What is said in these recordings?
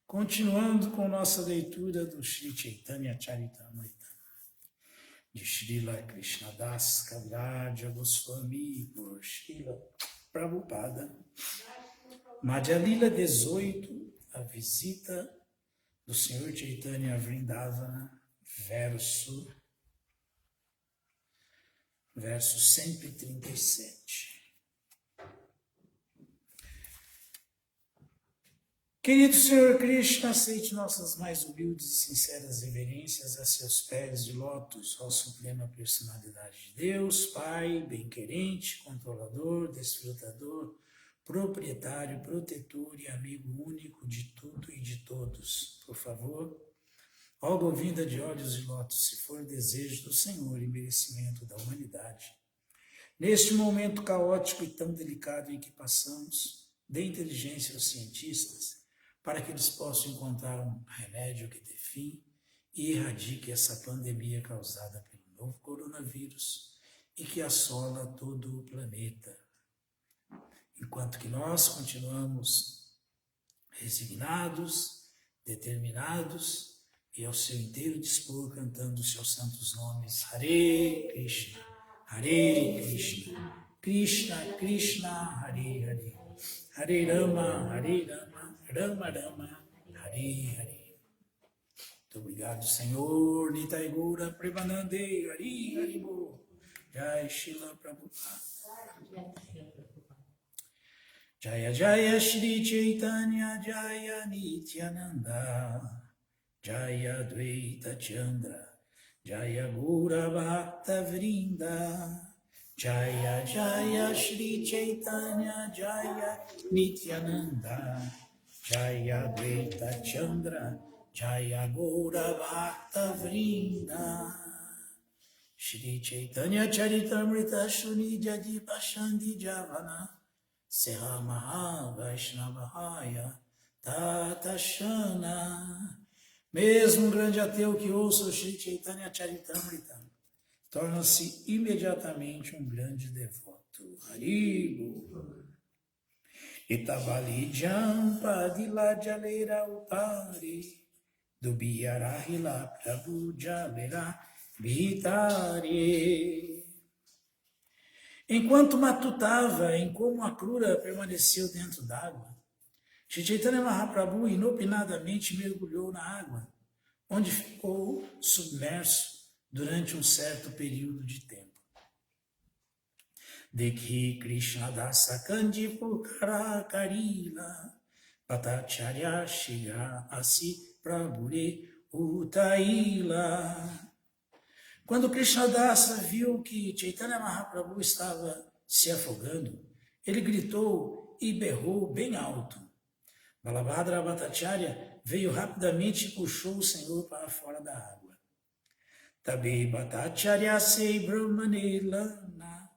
Continuando com nossa leitura do Sri Chaitanya Charitamrita, de Srila Krishnadas Kaviraja Goswami por Srila Prabhupada, Madhya Lila 18, a visita do Senhor Chaitanya a Vrindavana, verso 137. Querido Senhor Krishna, aceite nossas mais humildes e sinceras reverências a seus pés de lótus, ó Suprema Personalidade de Deus, Pai, bem-querente, controlador, desfrutador, proprietário, protetor e amigo único de tudo e de todos. Por favor, ó Govinda de olhos de lótus, se for desejo do Senhor e merecimento da humanidade, neste momento caótico e tão delicado em que passamos, dê inteligência aos cientistas, para que eles possam encontrar um remédio que dê fim e erradique essa pandemia causada pelo novo coronavírus e que assola todo o planeta. Enquanto que nós continuamos resignados, determinados e ao seu inteiro dispor cantando os seus santos nomes, Hare Krishna, Krishna Krishna, Hare Hare, Hare Rama, Rama Rama, Hare Hare. Muito obrigado, Senhor. Nitai Gaura Premanande, Hari Haribo. Jai Shila Prabhupada. Jaya Jaya Shri Chaitanya, Jaya Nityananda, Jaya Dvaita Chandra, Jaya Gaura Bhakta Vrinda. Jaya Jaya Shri Chaitanya, Jaya Nityananda, Jaya Dvaita Chandra, Jaya Gaura Bhakta Vrinda. Shri Chaitanya Charitamrita Shuni Jadi Pashandi Javana Seha Maha Vaishnavahaya Tatashana. Mesmo um grande ateu que ouça o Shri Chaitanya Charitamrita torna-se imediatamente um grande devoto. Haribo. Itabali Jampa Dila Jalera Utari Dubiarahila Prabhu Jalera Vitari. Enquanto matutava em como a crura permaneceu dentro d'água, Shri Chaitanya Mahaprabhu inopinadamente mergulhou na água, onde ficou submerso durante um certo período de tempo. Dekhi Krishna Dasa Kandi Pukara Karila Patacharya Shiga Asi Prabhure Utaila. Quando Krishna Dasa viu que Chaitanya Mahaprabhu estava se afogando, ele gritou e berrou bem alto. Balabhadra Bhattacharya veio rapidamente e puxou o Senhor para fora da água. Tabe Bhattacharya sei Brahmane Lana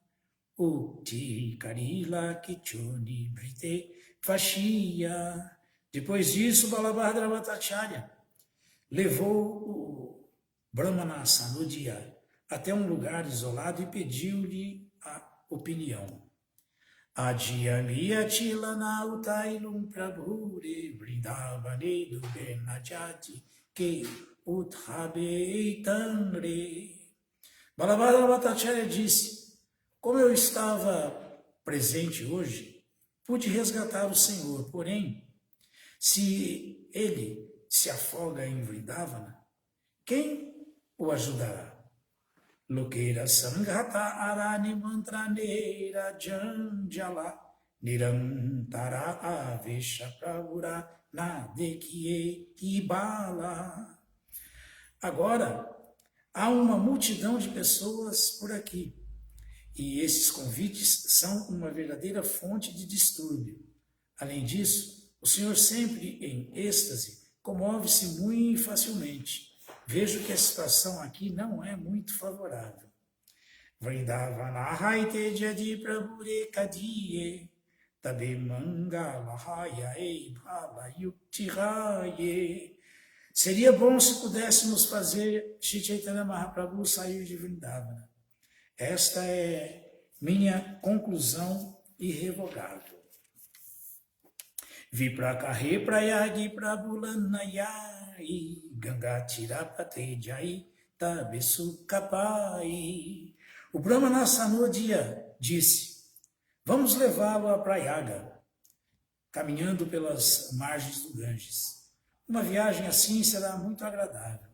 Ukti Karila Kichoni Brite Fashia. Depois disso, Balabhadra Bhattacharya levou o Brahmana Sanudia até um lugar isolado e pediu-lhe a opinião. Adhyamiya Chilana Utailum Prabhure Vrindavane Dubenajati Ke Uthabeitanre. Balabhadra Bhattacharya disse: como eu estava presente hoje, pude resgatar o Senhor, porém, se ele se afoga em Vrindavana, quem o ajudará? Lokera Sanghata Arani Mantraneira Janjala Nirantara Avesha Pravura Nadekie Ibala. Agora, há uma multidão de pessoas por aqui, e esses convites são uma verdadeira fonte de distúrbio. Além disso, o Senhor, sempre em êxtase, comove-se muito facilmente. Vejo que a situação aqui não é muito favorável. Vrindavana haite jadi prabhure kadiye, tabe mangala hayae bhala yuktiraye. Seria bom se pudéssemos fazer Shri Chaitanya Mahaprabhu sair de Vrindavana. Esta é minha conclusão irrevogável. Viprakarhe prayagi prabulanayai, Ganga tirapate jai tabesukapai. O Brahmana Sanodia disse, vamos levá-lo a Prayaga, caminhando pelas margens do Ganges. Uma viagem assim será muito agradável.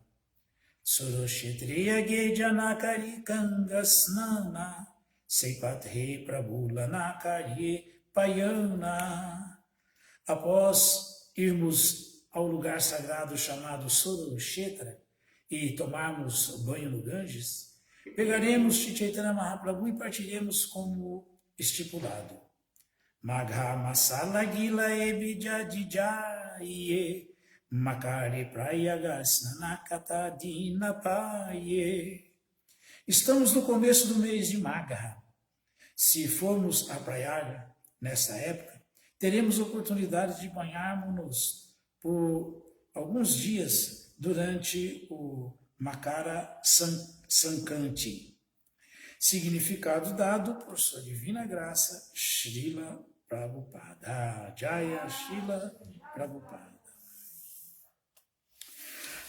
Suroshetriya Gejanakari Kangasnana, Seipathe Prabulanakari Payana. Após irmos ao lugar sagrado chamado Suroshetra e tomarmos banho no Ganges, pegaremos Shri Chaitanya Mahaprabhu e partiremos como estipulado. Magha Masala Gila Ebijadijaye, Makare Prayagasnanakata Dinapaye. Estamos no começo do mês de Magha. Se formos a Prayaga nessa época, teremos oportunidade de banharmos-nos por alguns dias durante o Makara Sankranti, significado dado por sua divina graça, Srila Prabhupada. Jaya Srila Prabhupada.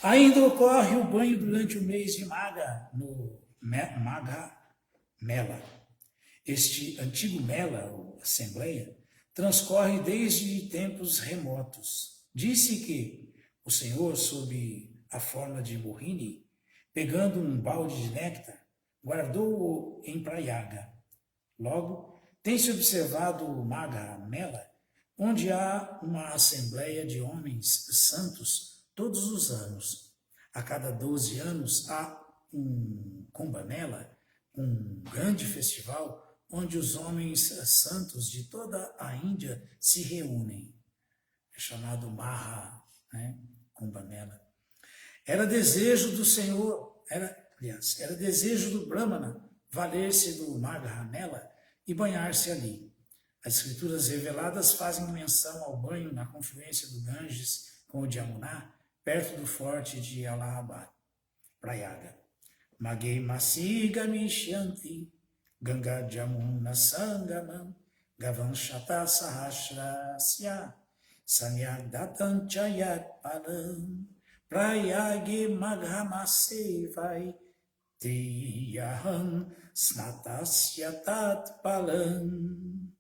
Ainda ocorre o banho durante o mês de Magha, no Magha Mela. Este antigo Mela, ou Assembleia, transcorre desde tempos remotos. Disse que o Senhor, sob a forma de Mohini, pegando um balde de néctar, guardou-o em Prayaga. Logo, tem-se observado o Magha Mela, onde há uma assembleia de homens santos todos os anos. A cada 12 anos há um Kumbh Mela, um grande festival onde os homens santos de toda a Índia se reúnem. É chamado Maha, Kumbh Mela. Era desejo do Senhor, era desejo do Brahmana valer-se do Magha Mela e banhar-se ali. As escrituras reveladas fazem menção ao banho na confluência do Ganges com o Yamuna, perto do forte de Allahabad, Prayaga. Magei Masigami Shanti, Ganga Jamuna Sangamam, Gavanshata Sahasrasya, Samyagdatan Chayat Palam, Prayagi Maghamasevai, Tiyaham Snatasya Tat Palam.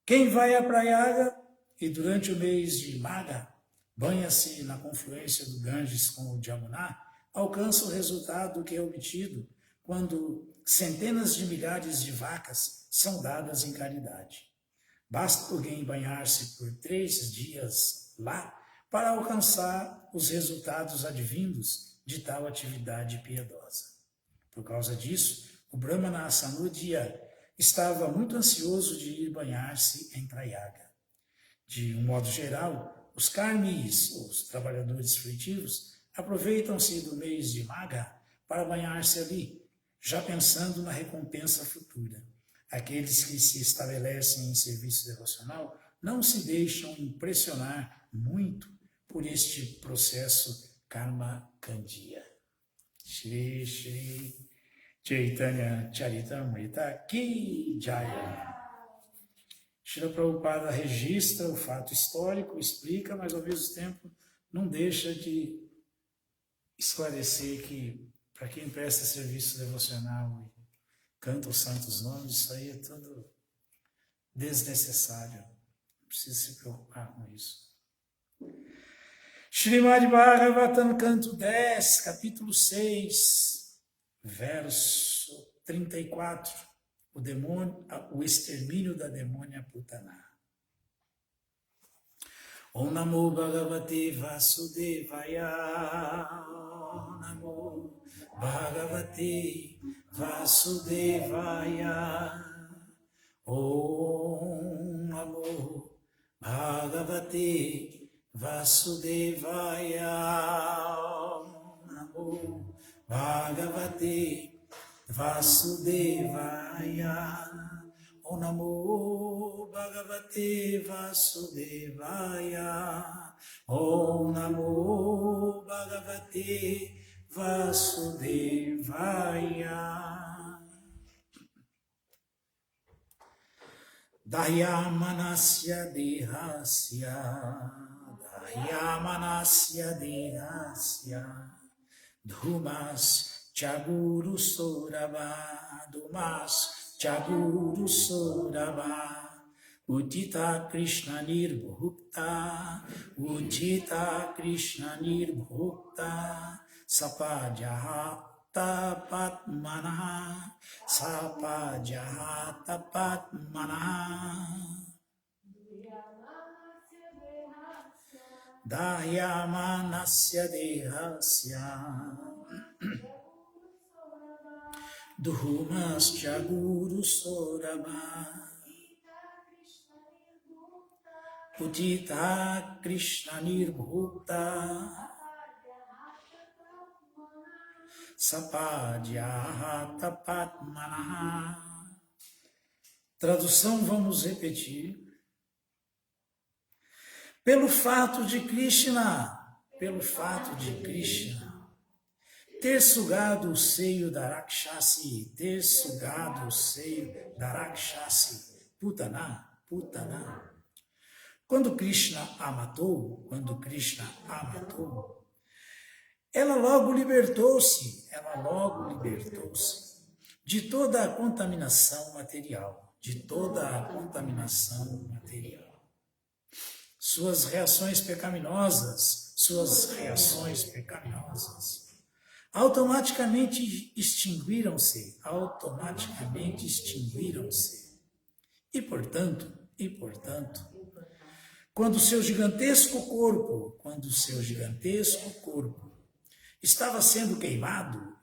Quem vai a Prayaga e durante o mês de Magha banha-se na confluência do Ganges com o Yamuna, alcança o resultado que é obtido quando centenas de milhares de vacas são dadas em caridade. Basta alguém banhar-se por 3 dias lá para alcançar os resultados advindos de tal atividade piedosa. Por causa disso, o Brahmana Sanodia estava muito ansioso de ir banhar-se em Prayaga. De um modo geral, os karmis, os trabalhadores fruitivos, aproveitam-se do mês de Magha para banhar-se ali, já pensando na recompensa futura. Aqueles que se estabelecem em serviço devocional não se deixam impressionar muito por este processo karma kandiya. Shri Shri Chaitanya Charitamrita Ki Jaya. Srila Prabhupada registra o fato histórico, explica, mas ao mesmo tempo não deixa de esclarecer que para quem presta serviço devocional e canta os santos nomes, isso aí é tudo desnecessário. Não precisa se preocupar com isso. Srimad Bhagavatam, canto 10, capítulo 6, verso 34. O extermínio da demônia Putana. Om Namo Bhagavate Vasudevaya. Namo Bhagavate Vasudevaya. Om Namo Bhagavate Vasudevaya. Om Namo Bhagavate Vasudevaya. Om Namo Bhagavate Vasudevaya. Om Namo Bhagavate Vasudevaya. Dahyamanasya dehasya, Dahyamanasya dehasya, Dhumas Chaguru Soraba, Dhumas Chaguru Soraba, Ujita Krishna Nirbhukta, Ujita Krishna Nirbhukta, Sapajahata Patmanaha, Sapajahata Patmanaha. Dahyamanasya dehasya, Dhumascha Guru Soraba, Pujita Krishna Nirbhukta, Sapajahata Patmanaha. Tradução vamos repetir. Pelo fato de Krishna ter sugado o seio da Rakshasi, Putana, quando Krishna a matou, ela logo libertou-se de toda a contaminação material, Suas reações pecaminosas, automaticamente extinguiram-se. E portanto, quando seu gigantesco corpo estava sendo queimado,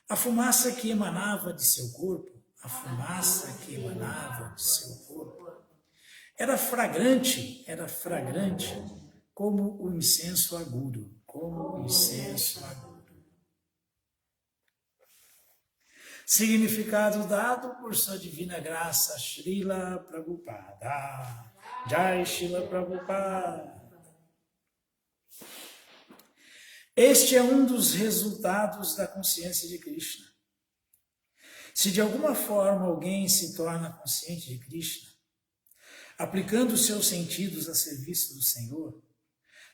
a fumaça que emanava de seu corpo, era fragrante como o incenso agudo, Significado dado por sua divina graça, Srila Prabhupada. Jai Srila Prabhupada. Este é um dos resultados da consciência de Krishna. Se de alguma forma alguém se torna consciente de Krishna, aplicando seus sentidos a serviço do Senhor,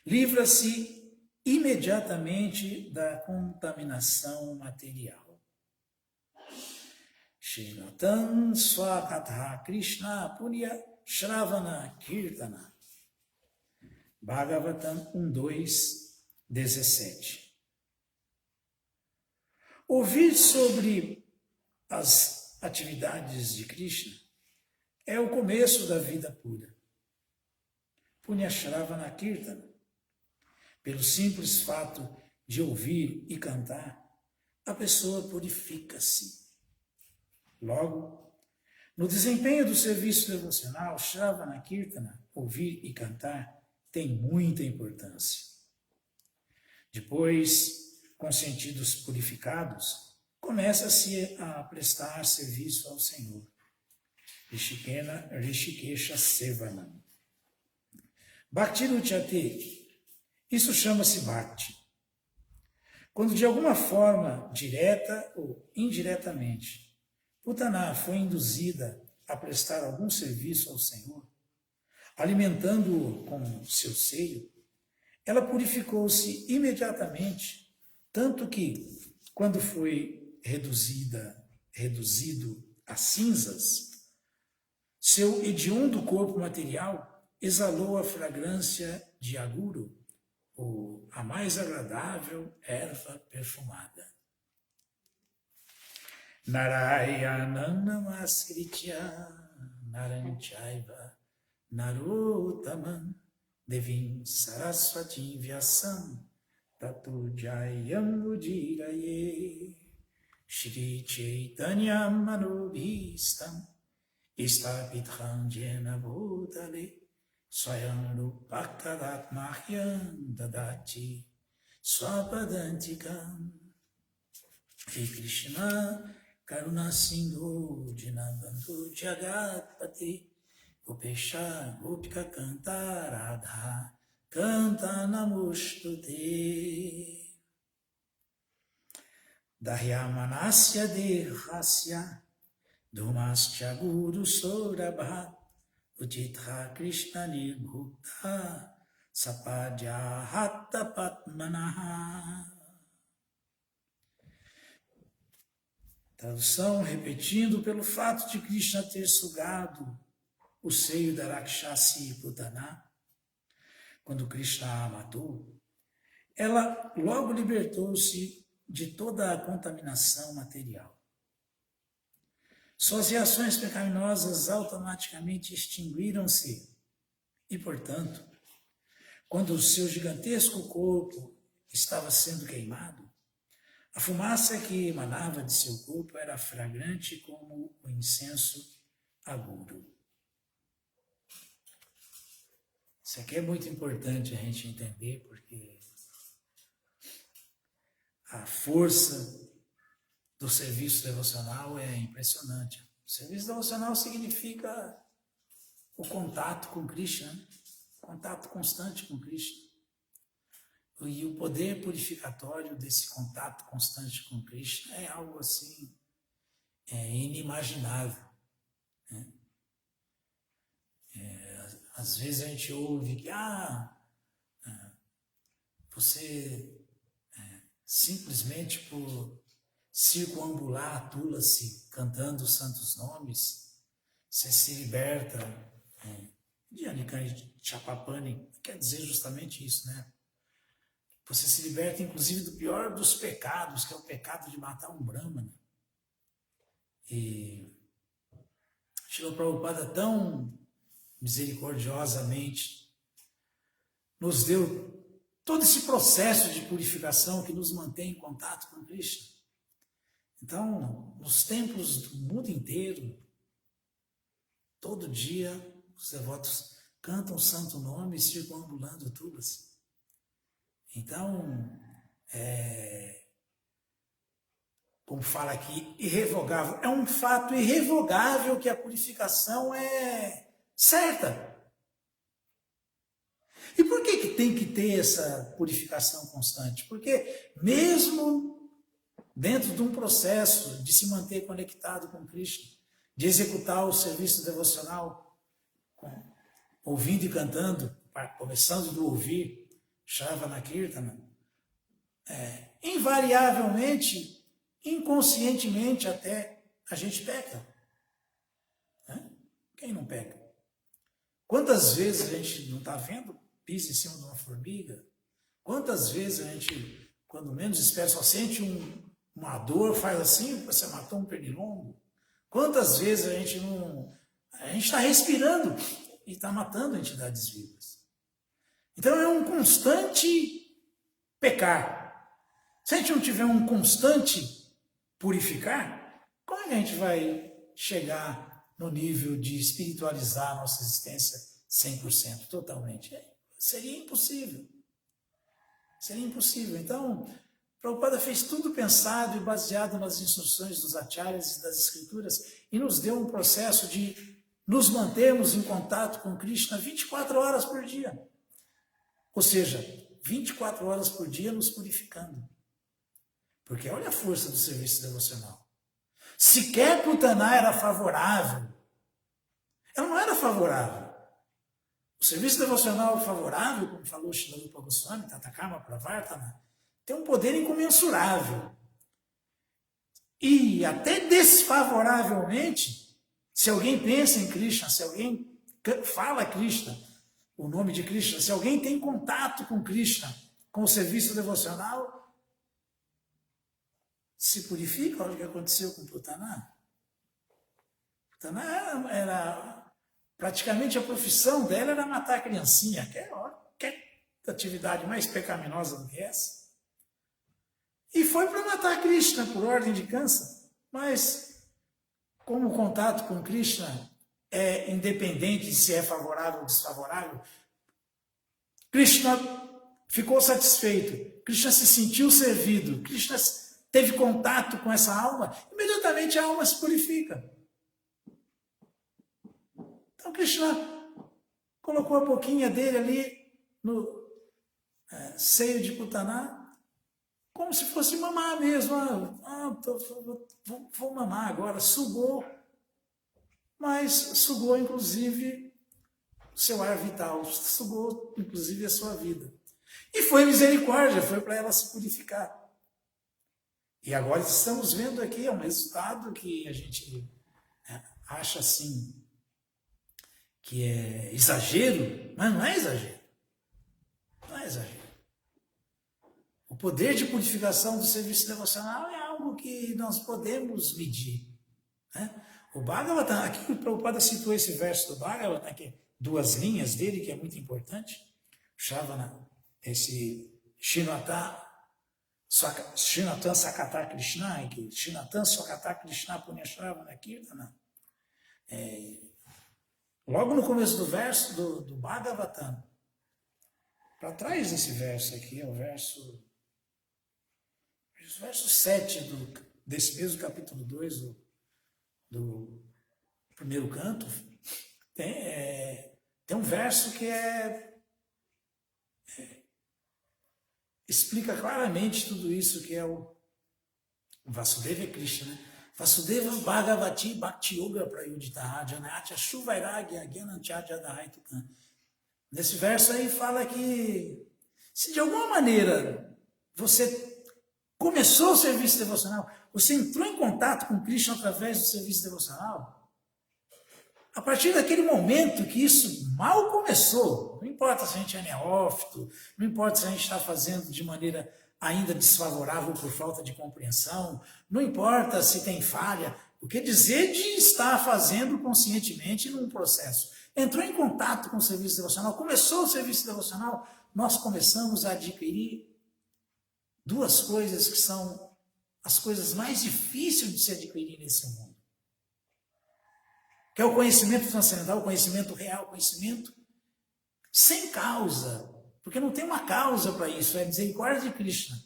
livra-se imediatamente da contaminação material. Shrinatam Swakatha Krishna Punya Shravana Kirtana. Bhagavatam 1.2.17. Ouvir sobre as atividades de Krishna é o começo da vida pura. Punya Shravana Kirtana. Pelo simples fato de ouvir e cantar, a pessoa purifica-se. Logo, no desempenho do serviço devocional, Shravana Kirtana, ouvir e cantar, tem muita importância. Depois, com sentidos purificados, começa-se a prestar serviço ao Senhor. Rishikesha Sevanam. Bhakti Ruchate. Isso chama-se Bhakti. Quando de alguma forma, direta ou indiretamente, Putana foi induzida a prestar algum serviço ao Senhor, alimentando-o com seu seio, ela purificou-se imediatamente, tanto que, quando foi reduzido a cinzas, seu hediondo corpo material exalou a fragrância de aguro, ou a mais agradável erva perfumada. Narayanam Namaskritya Naranchaiva Narotamam Devim Saraswati Vyasam Tato Jayam Ujiraye Shri Chaitanya Manobhistam Istapitham Jena Bhutale Swayam Rupakadatmahyam Dadati Swapadantikam. He Krishna Karuna Sindhu Dinabandhu Jagatpati Gopesha Gopika Canta Radha Canta Namostute Dahyamanasya Dehasya Dhumasya Guru Sorabha Ujitra Krishna Nirbhukta Sapadya Hatta Patmanaha. Tradução, repetindo, pelo fato de Krishna ter sugado o seio da Rakshasi Putana, quando Krishna a matou, ela logo libertou-se de toda a contaminação material. Suas reações pecaminosas automaticamente extinguiram-se e, portanto, quando o seu gigantesco corpo estava sendo queimado, a fumaça que emanava de seu corpo era fragrante como o incenso agudo. Isso aqui é muito importante a gente entender, porque a força do serviço devocional é impressionante. O serviço devocional significa o contato com Krishna, contato constante com Krishna. E o poder purificatório desse contato constante com Krishna é algo assim, inimaginável. Né? Às vezes a gente ouve que você simplesmente por circunambular Tulasi, cantando os santos nomes, você se liberta de Anikani Chapapani, quer dizer justamente isso, né? Você se liberta, inclusive, do pior dos pecados, que é o pecado de matar um Brahmana. E Srila Prabhupada tão misericordiosamente nos deu todo esse processo de purificação que nos mantém em contato com Krishna. Então, nos templos do mundo inteiro, todo dia, os devotos cantam o santo nome circunambulando Tulasi. Então, como fala aqui, irrevogável. É um fato irrevogável que a purificação é certa. E por que tem que ter essa purificação constante? Porque mesmo dentro de um processo de se manter conectado com Krishna, de executar o serviço devocional, ouvindo e cantando, começando do ouvir, Shravana Kirtana, invariavelmente, inconscientemente até, a gente peca. Quem não peca? Quantas vezes a gente não está vendo, pisa em cima de uma formiga? Quantas vezes a gente, quando menos espera, só sente uma dor, faz assim, você matou um pernilongo? Quantas vezes a gente está respirando e está matando entidades vivas? Então é um constante pecar. Se a gente não tiver um constante purificar, como é que a gente vai chegar no nível de espiritualizar a nossa existência 100%, totalmente? Seria impossível. Seria impossível. Então, Prabhupada fez tudo pensado e baseado nas instruções dos acharyas e das escrituras e nos deu um processo de nos mantermos em contato com Krishna 24 horas por dia. Ou seja, 24 horas por dia nos purificando. Porque olha a força do serviço devocional. Sequer Putana era favorável. Ela não era favorável. O serviço devocional favorável, como falou Srila Rupa Goswami, Tatakarma Pravartana, tem um poder incomensurável. E até desfavoravelmente, se alguém pensa em Krishna, se alguém fala Krishna, o nome de Krishna, se alguém tem contato com Krishna, com o serviço devocional, se purifica. Olha o que aconteceu com Putana. Putana era praticamente a profissão dela era matar a criancinha, que atividade mais pecaminosa do que essa. E foi para matar Krishna por ordem de Kansa, mas como o contato com Krishna é independente de se é favorável ou desfavorável, Krishna ficou satisfeito, Krishna se sentiu servido, Krishna teve contato com essa alma, imediatamente a alma se purifica. Então Krishna colocou a boquinha dele ali no seio de Putana, como se fosse mamar mesmo. Vou mamar agora. Sugou, mas sugou inclusive o seu ar vital, sugou inclusive a sua vida. E foi misericórdia, foi para ela se purificar. E agora estamos vendo aqui um resultado que a gente acha assim, que é exagero, mas não é exagero. Não é exagero. O poder de purificação do serviço devocional é algo que nós podemos medir. Né? O Bhagavatam, aqui o Prabhupada citou esse verso do Bhagavatam, que é 2 linhas dele, que é muito importante. Shavana, esse Shinatan Sakata Krishna, que Shinatan Sakata Krishna Punyashravana Kirtana. Logo no começo do verso do Bhagavatam, para trás desse verso aqui, é o verso 7 desse mesmo capítulo 2 do primeiro canto, tem um verso que explica claramente tudo isso, que é o Vasudeva Krishna, né? Vasudeva Bhagavati Bhakti Yoga Prayuditaha Janayatya Shuvairagya Gyanantyajadahaitukam. Nesse verso aí fala que se de alguma maneira você começou o serviço devocional, você entrou em contato com Krishna através do serviço devocional, a partir daquele momento que isso mal começou, não importa se a gente é neófito, não importa se a gente está fazendo de maneira ainda desfavorável por falta de compreensão, não importa se tem falha, o que dizer de estar fazendo conscientemente num processo. Entrou em contato com o serviço devocional, começou o serviço devocional, nós começamos a adquirir 2 coisas que são as coisas mais difíceis de se adquirir nesse mundo. Que é o conhecimento transcendental, o conhecimento real, o conhecimento sem causa, porque não tem uma causa para isso, é misericórdia de Krishna.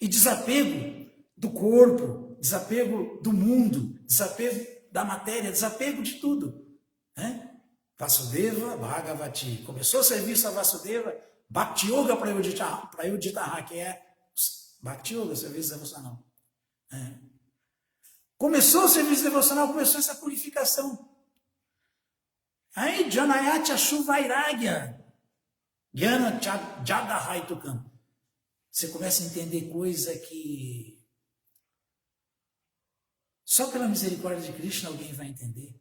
E desapego do corpo, desapego do mundo, desapego da matéria, desapego de tudo. Né? Vasudeva Bhagavati. Começou o serviço a Vasudeva, Bhakti Yoga Prayuditaha, que é Bhakti Yoga, serviço devocional. Começou o serviço devocional, começou essa purificação. Aí, Janayatya Shuvairagya, Gyana Jadahaitukam. Você começa a entender coisa que só pela misericórdia de Krishna alguém vai entender.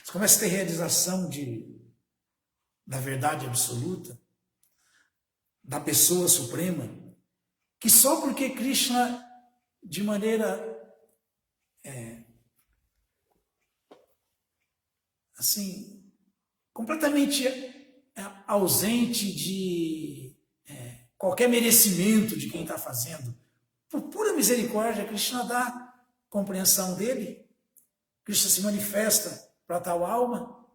Você começa a ter realização da verdade absoluta, da pessoa suprema, que só porque Krishna, de maneira assim, completamente ausente de qualquer merecimento de quem está fazendo, por pura misericórdia, Krishna dá compreensão dele, Krishna se manifesta para tal alma,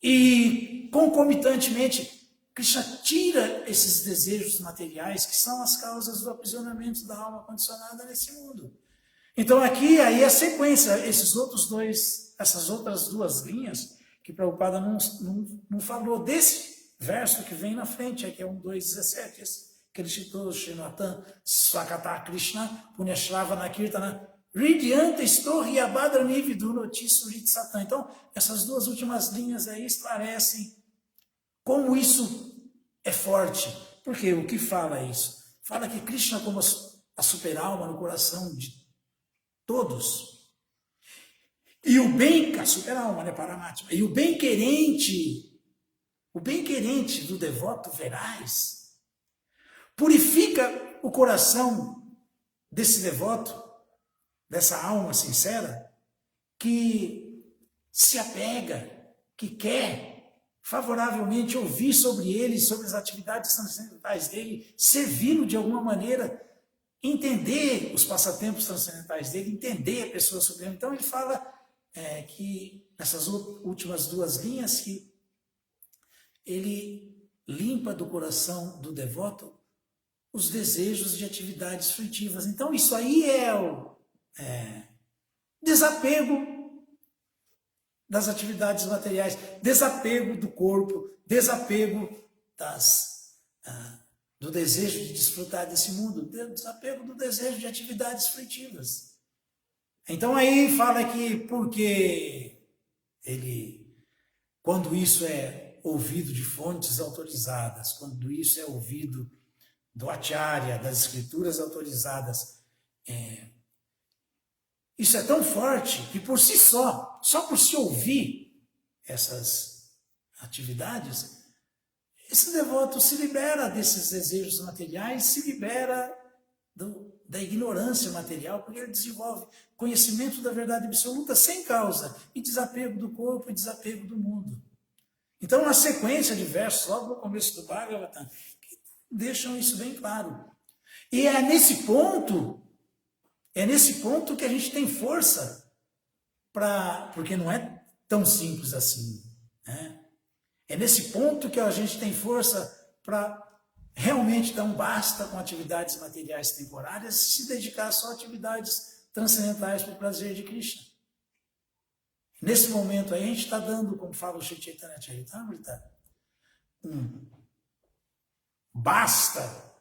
e concomitantemente, Krishna tira esses desejos materiais que são as causas do aprisionamento da alma condicionada nesse mundo. Então aqui, aí a sequência, essas outras 2 linhas, que Prabhupada não falou desse verso que vem na frente, aqui é 2.17, esse que ele citou, Shinatan Swakata Krishna Punyashravana Kirtana Ridyanta Stohi Abhadrani Vidunoti Surit Satan. Então, essas 2 últimas linhas aí esclarecem como isso é forte. Porque o que fala isso? Fala que Krishna, como a super-alma no coração de todos, e o bem, a super-alma, né, Paramatma, e o bem-querente do devoto veraz, purifica o coração desse devoto, dessa alma sincera, que se apega, que quer favoravelmente ouvir sobre ele, sobre as atividades transcendentais dele, servi-lo de alguma maneira, entender os passatempos transcendentais dele, entender a pessoa suprema. Então ele fala que nessas últimas 2 linhas, que ele limpa do coração do devoto os desejos de atividades frutivas. Então, isso aí é o desapego das atividades materiais, desapego do corpo, desapego do desejo de desfrutar desse mundo, desapego do desejo de atividades frutivas. Então aí fala que porque quando isso é ouvido de fontes autorizadas, quando isso é ouvido do Acharya, das escrituras autorizadas, isso é tão forte que por si só por se ouvir essas atividades, esse devoto se libera desses desejos materiais, se libera da ignorância material, porque ele desenvolve conhecimento da verdade absoluta sem causa, e desapego do corpo e desapego do mundo. Então, uma sequência de versos, logo no começo do Bhagavatam, que deixam isso bem claro. E é nesse ponto que a gente tem força porque não é tão simples assim, né? É nesse ponto que a gente tem força para realmente dar um basta com atividades materiais temporárias e se dedicar só a atividades transcendentais para o prazer de Krishna. Nesse momento aí a gente está dando, como fala o Sri Chaitanya Charitamrita, basta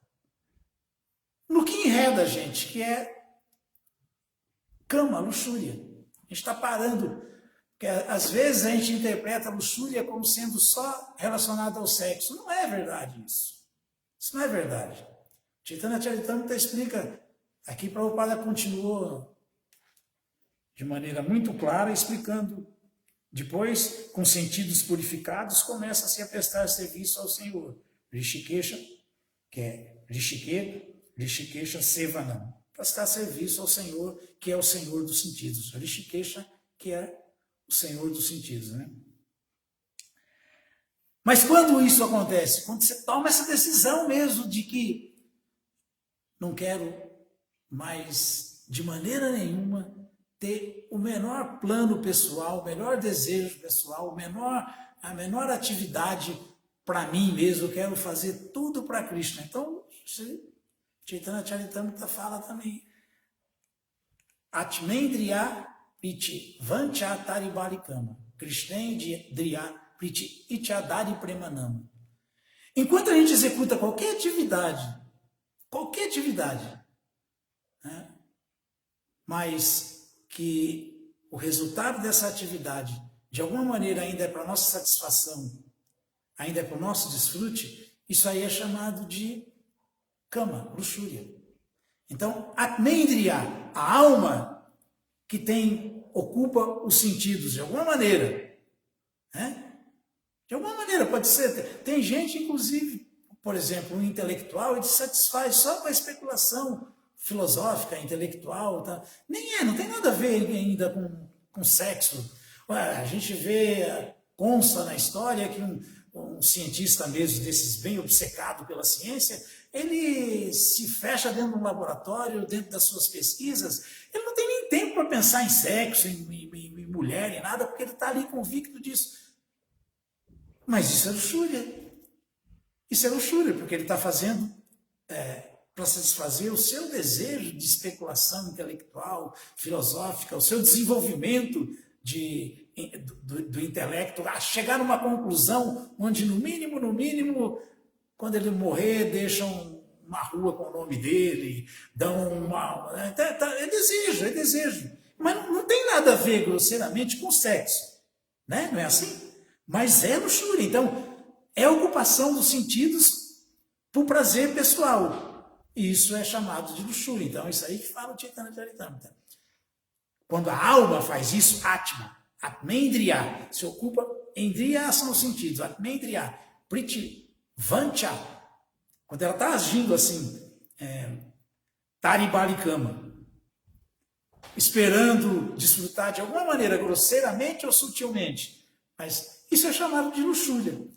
no que enreda a gente, que é cama, luxúria. A gente está parando. Porque às vezes a gente interpreta a luxúria como sendo só relacionada ao sexo. Não é verdade isso. Isso não é verdade. Chaitanya Charitamrita explica, aqui Prabhupada continuou de maneira muito clara, explicando. Depois, com sentidos purificados, começa-se a prestar serviço ao Senhor. Rishikesha, que é Rishikesha Sevanam. Prestar serviço ao Senhor, que é o Senhor dos sentidos. Rishikesha, que é o Senhor dos sentidos, né? Mas quando isso acontece? Quando você toma essa decisão mesmo de que não quero mais, de maneira nenhuma, ter o menor plano pessoal, o menor desejo pessoal, a menor atividade para mim mesmo, eu quero fazer tudo para Krishna. Então, Chaitanya Charitamrita fala também, Atmendriya Priti Vanchatari Balikama, Krishnendriya Priti Ichadari Premanama. Enquanto a gente executa qualquer atividade, né, mas que o resultado dessa atividade, de alguma maneira, ainda é para nossa satisfação, ainda é para o nosso desfrute, isso aí é chamado de kama, luxúria. Então, Atmendriya, a alma que ocupa os sentidos, de alguma maneira, né? De alguma maneira, pode ser. Tem gente, inclusive, por exemplo, um intelectual, ele se satisfaz só com a especulação filosófica, intelectual. Tá? Não tem nada a ver ainda com sexo. A gente consta na história que um cientista mesmo desses bem obcecado pela ciência, ele se fecha dentro de um laboratório, dentro das suas pesquisas, ele não tem nem tempo para pensar em sexo, em mulher, em nada, porque ele está ali convicto disso. Mas isso é luxúria. Isso é luxúria, porque ele está fazendo para satisfazer o seu desejo de especulação intelectual, filosófica, o seu desenvolvimento do intelecto, a chegar numa conclusão onde, no mínimo, quando ele morrer, deixam uma rua com o nome dele, dão uma... É desejo. Mas não tem nada a ver, grosseiramente, com sexo. Né? Não é assim? Mas é luxúria. Então, é ocupação dos sentidos por prazer pessoal. E isso é chamado de luxúria. Então, isso aí que fala o Chaitanya Charitamrita. Quando a alma faz isso, Atma, Atmendriya, se ocupa, Indriya são os sentidos, Atmendriya, Priti, Vancha, quando ela está agindo assim, Taribalikama, esperando desfrutar de alguma maneira, grosseiramente ou sutilmente, mas isso é chamado de luxúria.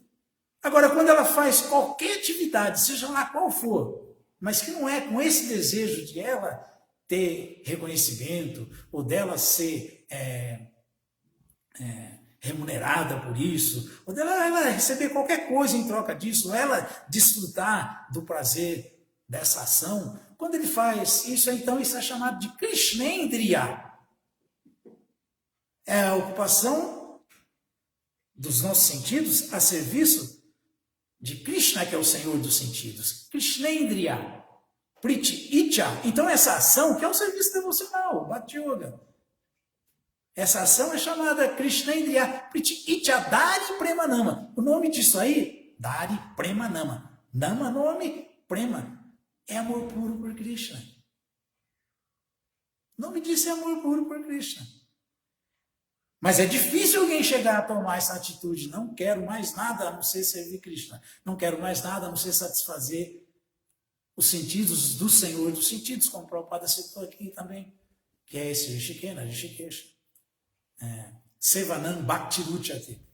Agora, quando ela faz qualquer atividade, seja lá qual for, mas que não é com esse desejo de ela ter reconhecimento, ou dela ser remunerada por isso, ou dela ela receber qualquer coisa em troca disso, ou ela desfrutar do prazer dessa ação, quando ele faz isso, então isso é chamado de Krishnendriya. É a ocupação dos nossos sentidos a serviço de Krishna, que é o Senhor dos sentidos. Krishnendriya, Priti Icha. Então essa ação, que é o serviço devocional, Bhakti Yoga, essa ação é chamada Krishnendriya, Priti Icha Dari Premanama. O nome disso aí, Dari Premanama. Nama, nome, Prema. É amor puro por Krishna. O nome disso é amor puro por Krishna. Mas é difícil alguém chegar a tomar essa atitude. Não quero mais nada a não ser servir Krishna. Não quero mais nada a não ser satisfazer os sentidos do Senhor, dos sentidos, como o Prabhupada citou aqui também, que é esse Rishikena, Rishikesha. Sevanam Bhakti Ruchati.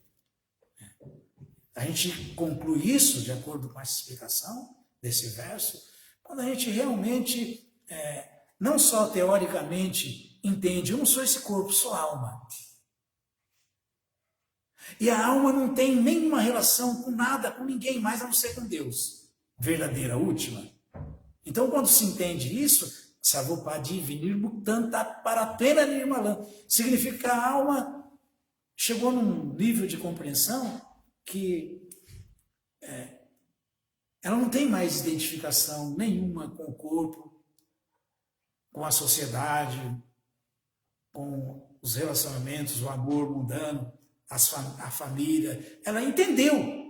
A gente conclui isso, de acordo com essa explicação desse verso, quando a gente realmente, não só teoricamente, entende, eu não sou esse corpo, sou alma. E a alma não tem nenhuma relação com nada, com ninguém mais, a não ser com Deus. Verdadeira, última. Então, quando se entende isso, Sarvopadi Vinir Mutanta Paratena Nirmalam, significa que a alma chegou num nível de compreensão que ela não tem mais identificação nenhuma com o corpo, com a sociedade, com os relacionamentos, o amor mundano, a família. Ela entendeu.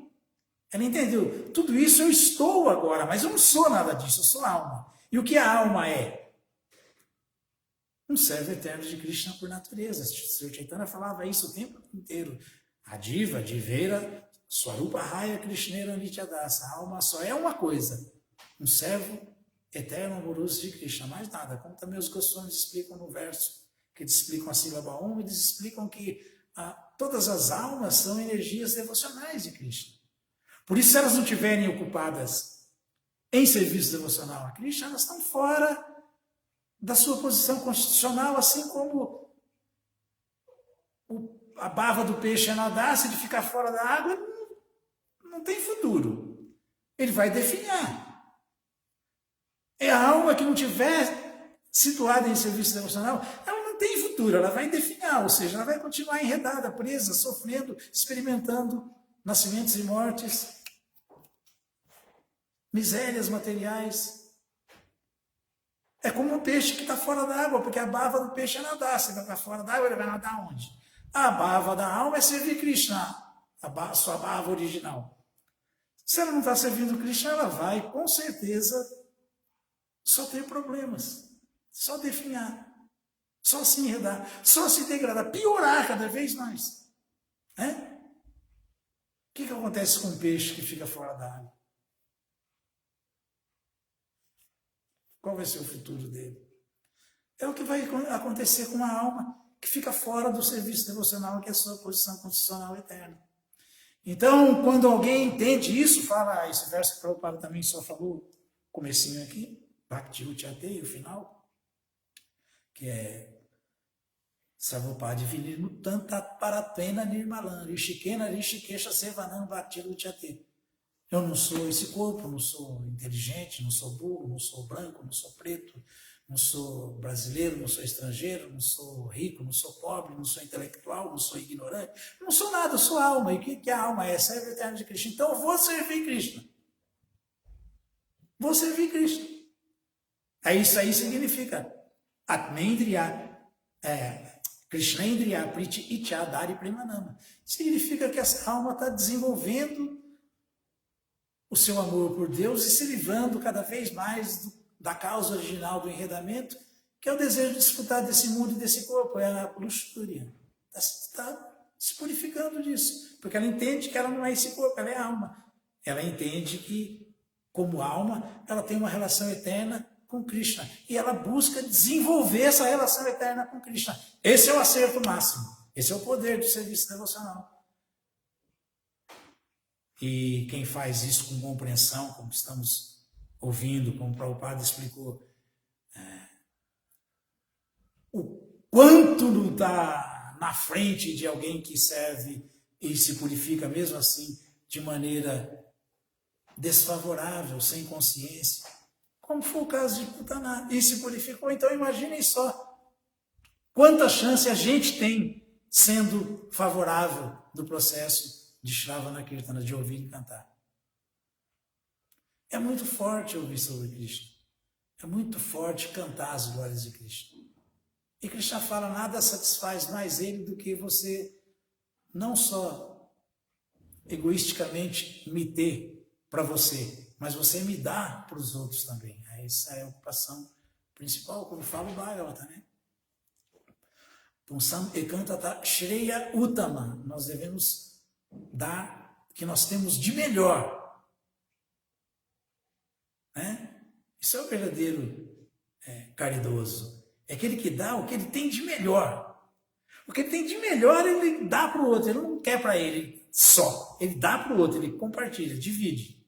Tudo isso eu estou agora, mas eu não sou nada disso, eu sou alma. E o que a alma é? Um servo eterno de Krishna por natureza. Sr. Chaitanya falava isso o tempo inteiro. Adiva, Diveira, Swarupa Raya Krishnera Nityadasa. A alma só é uma coisa. Um servo eterno amoroso de Krishna. Mais nada. Como também os Goswamis explicam no verso, que eles explicam a sílaba Om, eles explicam que todas as almas são energias devocionais de Krishna. Por isso, se elas não estiverem ocupadas em serviço devocional a Krishna, elas estão fora da sua posição constitucional, assim como a bava do peixe é nadar, se ele ficar fora da água, não tem futuro. Ele vai definhar. É a alma que não estiver situada em serviço devocional, ela não tem futuro, ela vai definhar, ou seja, ela vai continuar enredada, presa, sofrendo, experimentando nascimentos e mortes, misérias materiais. É como um peixe que está fora da água, porque a bava do peixe é nadar. Se ele está fora da água, ele vai nadar onde? A bava da alma é servir Krishna, sua bava original. Se ela não está servindo Krishna, ela vai, com certeza, só ter problemas, só definhar, só se enredar, só se degradar, piorar cada vez mais. O que acontece com um peixe que fica fora da água? Qual vai ser o futuro dele? É o que vai acontecer com a alma que fica fora do serviço devocional, que é a sua posição constitucional eterna. Então, quando alguém entende isso, fala, esse verso que o Prabhupada também só falou, comecinho aqui, Bhakti Uchate, o final, que é Sarvopadi Vinir Mutanta Paratena Nirmalam, Rishikena Rishikesha Sevanam Bhakti Uchate. Eu não sou esse corpo, não sou inteligente, não sou burro, não sou branco, não sou preto, não sou brasileiro, não sou estrangeiro, não sou rico, não sou pobre, não sou intelectual, não sou ignorante, não sou nada, eu sou alma. E o que a alma é? Servo eterno de Krishna. Então eu vou servir Krishna. Vou servir Krishna. Isso aí significa Atmendriya, Krishnendriya, Priti Icha Dari Premanama. Significa que essa alma está desenvolvendo o seu amor por Deus e se livrando cada vez mais da causa original do enredamento, que é o desejo de desfrutar desse mundo e desse corpo, é a luxúria. Está se purificando disso, porque ela entende que ela não é esse corpo, ela é alma. Ela entende que, como alma, ela tem uma relação eterna com Krishna, e ela busca desenvolver essa relação eterna com Krishna. Esse é o acerto máximo, esse é o poder do serviço devocional. E quem faz isso com compreensão, como estamos ouvindo, como o Prabhupada explicou, o quanto não está na frente de alguém que serve e se purifica mesmo assim, de maneira desfavorável, sem consciência, como foi o caso de Putana, e se purificou. Então imaginem só quanta chance a gente tem sendo favorável do processo de Shravana Kirtana, de ouvir e cantar. É muito forte ouvir sobre Krishna. É muito forte cantar as glórias de Krishna. E Krishna fala, nada satisfaz mais ele do que você não só egoisticamente me ter para você, mas você me dá para os outros também. Essa é a ocupação principal, como fala o Bhagavata, né? Pumsam ekantata shreya uttama. Nós devemos dar o que nós temos de melhor. Né? Isso é o verdadeiro caridoso. É aquele que dá o que ele tem de melhor. O que ele tem de melhor, ele dá para o outro. Ele não quer para ele só. Ele dá para o outro, ele compartilha, divide.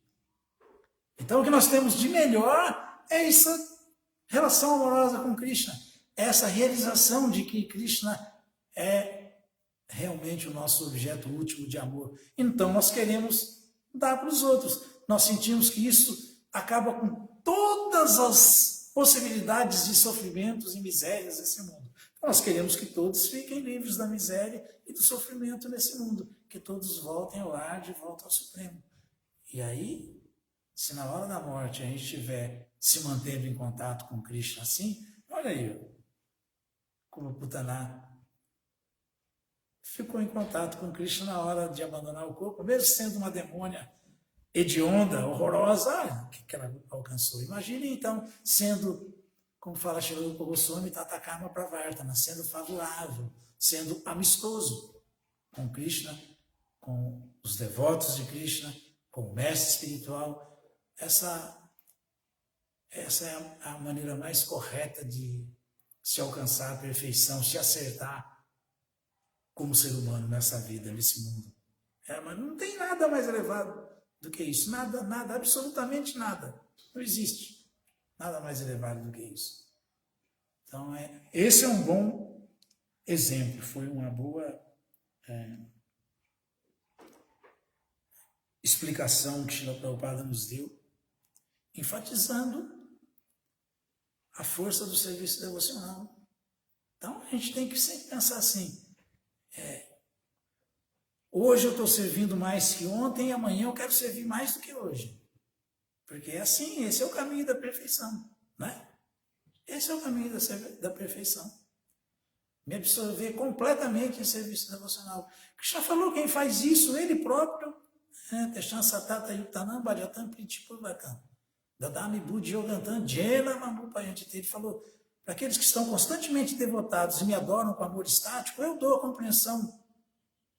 Então, o que nós temos de melhor é essa relação amorosa com Krishna. Essa realização de que Krishna é realmente o nosso objeto último de amor. Então, nós queremos dar para os outros. Nós sentimos que isso acaba com todas as possibilidades de sofrimentos e misérias desse mundo. Então, nós queremos que todos fiquem livres da miséria e do sofrimento nesse mundo, que todos voltem ao lar de volta ao Supremo. E aí, se na hora da morte a gente estiver se mantendo em contato com Krishna assim, olha aí, como Putana ficou em contato com Krishna na hora de abandonar o corpo, mesmo sendo uma demônia hedionda, horrorosa, que ela alcançou. Imagine então sendo, como fala Srila Rupa Goswami, Tata Karma Pravartana, sendo favorável, sendo amistoso com Krishna, com os devotos de Krishna, com o mestre espiritual. Essa é a maneira mais correta de se alcançar a perfeição, se acertar como ser humano nessa vida, nesse mundo. Mas não tem nada mais elevado do que isso. Nada, nada, absolutamente nada. Não existe nada mais elevado do que isso. Então, esse é um bom exemplo, foi uma boa explicação que Srila Prabhupada nos deu, enfatizando a força do serviço devocional. Então, a gente tem que sempre pensar assim, hoje eu estou servindo mais que ontem e amanhã eu quero servir mais do que hoje. Porque é assim, esse é o caminho da perfeição, né? Esse é o caminho da perfeição. Me absorver completamente em serviço devocional. Krishna falou, quem faz isso, ele próprio, Teshan Satata Yutanam Bhajatam Pritipurvakam. Dadami Buddhi Yogantam Jena Mamupayanti. Ele falou, para aqueles que estão constantemente devotados e me adoram com amor estático, eu dou a compreensão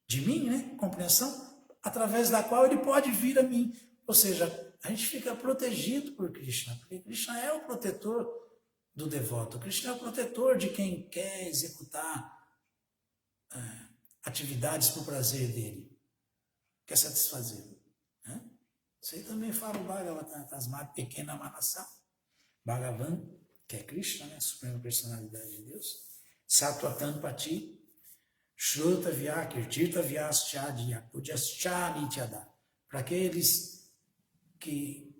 de mim, né? Compreensão através da qual ele pode vir a mim. Ou seja, a gente fica protegido por Krishna, porque Krishna é o protetor do devoto. Krishna é o protetor de quem quer executar atividades por prazer dele, quer satisfazê-lo. Né? Isso aí também fala o Bhagavatam, Tasmat Pequena Manasa, Bhagavan, que é Krishna, né? Suprema Personalidade de Deus, Sattvatam Pati, Shruta Vyakir, Tirtha Vyaschadia, Pujaschá Nityada. Para aqueles que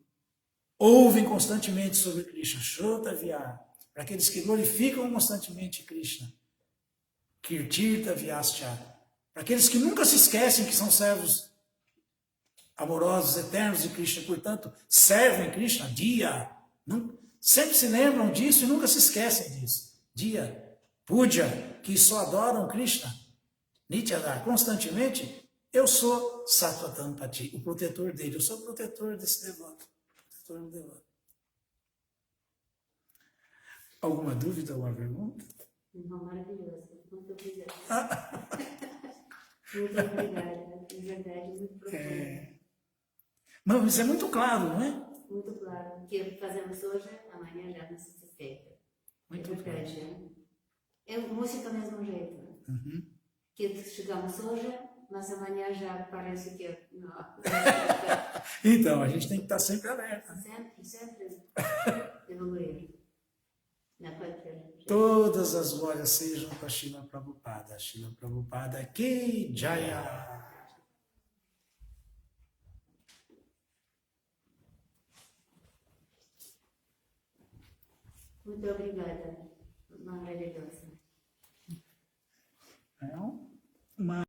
ouvem constantemente sobre Krishna, Shruta Vyakir, para aqueles que glorificam constantemente Krishna, Kirtirtha Vyascha, para aqueles que nunca se esquecem que são servos amorosos, eternos de Krishna, portanto, servem Krishna, dia, sempre se lembram disso e nunca se esquecem disso. Dia, puja, que só adoram Krishna, Nityada, constantemente, eu sou Sattvatam Pati, o protetor dele, eu sou o protetor desse devoto, protetor do devoto. Alguma dúvida, alguma pergunta? Não, maravilhoso, muito obrigada. Muito obrigada, de verdade, muito profundo. Não, isso é muito claro, não é? Muito claro. O que fazemos hoje, amanhã já não se feita. Muito verdade, claro. É música do mesmo jeito. Uhum. Que chegamos hoje, mas amanhã já parece que não. Então, a gente tem que estar sempre alerta. Né? Sempre evoluir. Todas as glórias sejam para Srila Prabhupada. Srila Prabhupada Ki Jaya. Muito obrigada, Mãe Raidosa. É uma